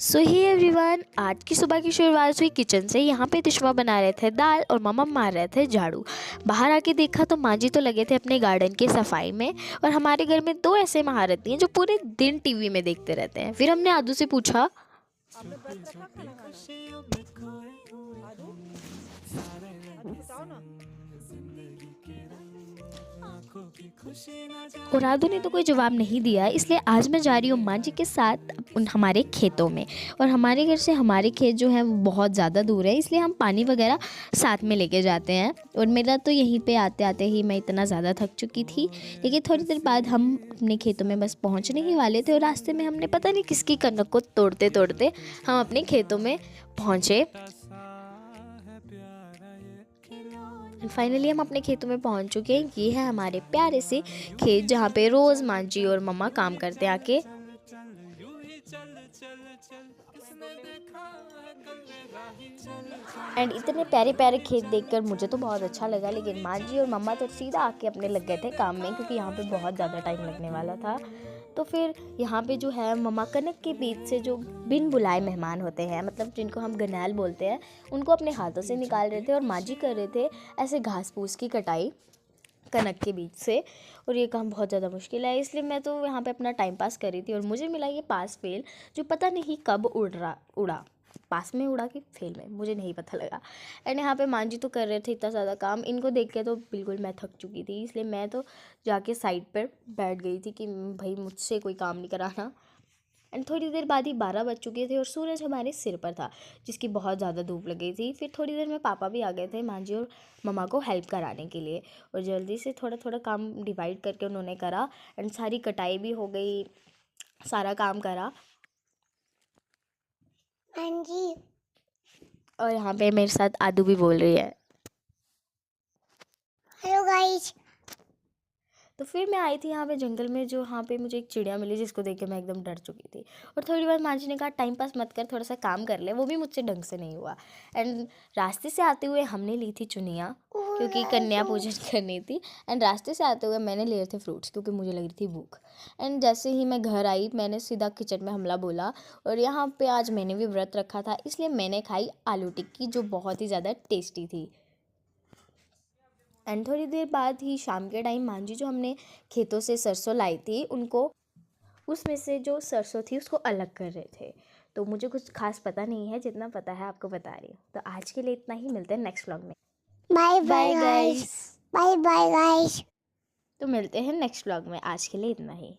सो ही everyone, आज की सुबह की शुरुआत हुई किचन से। यहाँ पे तिश्वा बना रहे थे दाल और मम्मा मार रहे थे झाड़ू। बाहर आके देखा तो माँ जी तो लगे थे अपने गार्डन की सफाई में। और हमारे घर में दो ऐसे महारथी हैं जो पूरे दिन टीवी में देखते रहते हैं। फिर हमने आदू से पूछा, आपने व्रत रखा खाना खाना? आदू आदू बताओ ना। और आदू ने तो कोई जवाब नहीं दिया। इसलिए आज मैं जा रही हूँ माँ जी के साथ हमारे खेतों में। और हमारे घर से हमारे खेत जो है वो बहुत ज़्यादा दूर है, इसलिए हम पानी वगैरह साथ में लेके जाते हैं। और मेरा तो यहीं पे आते आते ही मैं इतना ज़्यादा थक चुकी थी। लेकिन थोड़ी देर बाद हम अपने खेतों में बस पहुँचने ही वाले थे और रास्ते में हमने पता नहीं किसकी कनक को तोड़ते तोड़ते हम अपने खेतों में पहुँचे। फाइनली हम अपने खेतों में पहुंच चुके हैं। ये है हमारे प्यारे से खेत जहाँ पे रोज़ माँ जी और मम्मा काम करते हैं आके। एंड इतने प्यारे प्यारे खेत देखकर मुझे तो बहुत अच्छा लगा। लेकिन माँ जी और मम्मा तो सीधा आके अपने लग गए थे काम में, क्योंकि यहाँ पे बहुत ज़्यादा टाइम लगने वाला था। तो फिर यहाँ पे जो है मम्मा कनक के बीच से जो बिन बुलाए मेहमान होते हैं, मतलब जिनको हम गनैल बोलते हैं, उनको अपने हाथों से निकाल रहे थे। और माँ जी कर रहे थे ऐसे घास फूस की कटाई कनक के बीच से। और ये काम बहुत ज़्यादा मुश्किल है, इसलिए मैं तो यहाँ पे अपना टाइम पास कर रही थी। और मुझे मिला ये पास फेल, जो पता नहीं कब उड़ा पास में उड़ा कि फेल में, मुझे नहीं पता लगा। एंड यहाँ पे माँ जी तो कर रहे थे इतना ज़्यादा काम, इनको देख के तो बिल्कुल मैं थक चुकी थी। इसलिए मैं तो जाके साइड पर बैठ गई थी कि भाई मुझसे कोई काम नहीं कराना। एंड थोड़ी देर बाद ही 12 बज चुके थे और सूरज हमारे सिर पर था, जिसकी बहुत ज़्यादा धूप लग गई थी। फिर थोड़ी देर में पापा भी आ गए थे माँ जी और मम्मा को हेल्प कराने के लिए। और जल्दी से थोड़ा थोड़ा काम डिवाइड करके उन्होंने करा। एंड सारी कटाई भी हो गई, सारा काम करा। हाँ जी। और यहाँ पे मेरे साथ आदू भी बोल रही है, हेलो गाइस। तो फिर मैं आई थी यहाँ पे जंगल में, जो यहाँ पे मुझे एक चिड़िया मिली, जिसको देख के मैं एकदम डर चुकी थी। और थोड़ी बार माँ जी ने कहा टाइम पास मत कर, थोड़ा सा काम कर ले, वो भी मुझसे ढंग से नहीं हुआ। एंड रास्ते से आते हुए हमने ली थी चुनिया, क्योंकि कन्या पूजन करनी थी। एंड रास्ते से आते हुए मैंने लिए थे फ्रूट्स, क्योंकि मुझे लग रही थी भूख। एंड जैसे ही मैं घर आई, मैंने सीधा किचन में हमला बोला। और यहाँ पर आज मैंने भी व्रत रखा था, इसलिए मैंने खाई आलू टिक्की, जो बहुत ही ज़्यादा टेस्टी थी। एंड थोड़ी देर बाद ही शाम के टाइम माँ जी जो हमने खेतों से सरसों लाई थी, उनको उसमें से जो सरसों थी उसको अलग कर रहे थे। तो मुझे कुछ खास पता नहीं है, जितना पता है आपको बता रही हूँ। तो आज के लिए इतना ही, मिलते हैं नेक्स्ट व्लॉग में। Bye bye guys. Bye bye guys. तो मिलते हैं नेक्स्ट व्लॉग में, आज के लिए इतना ही।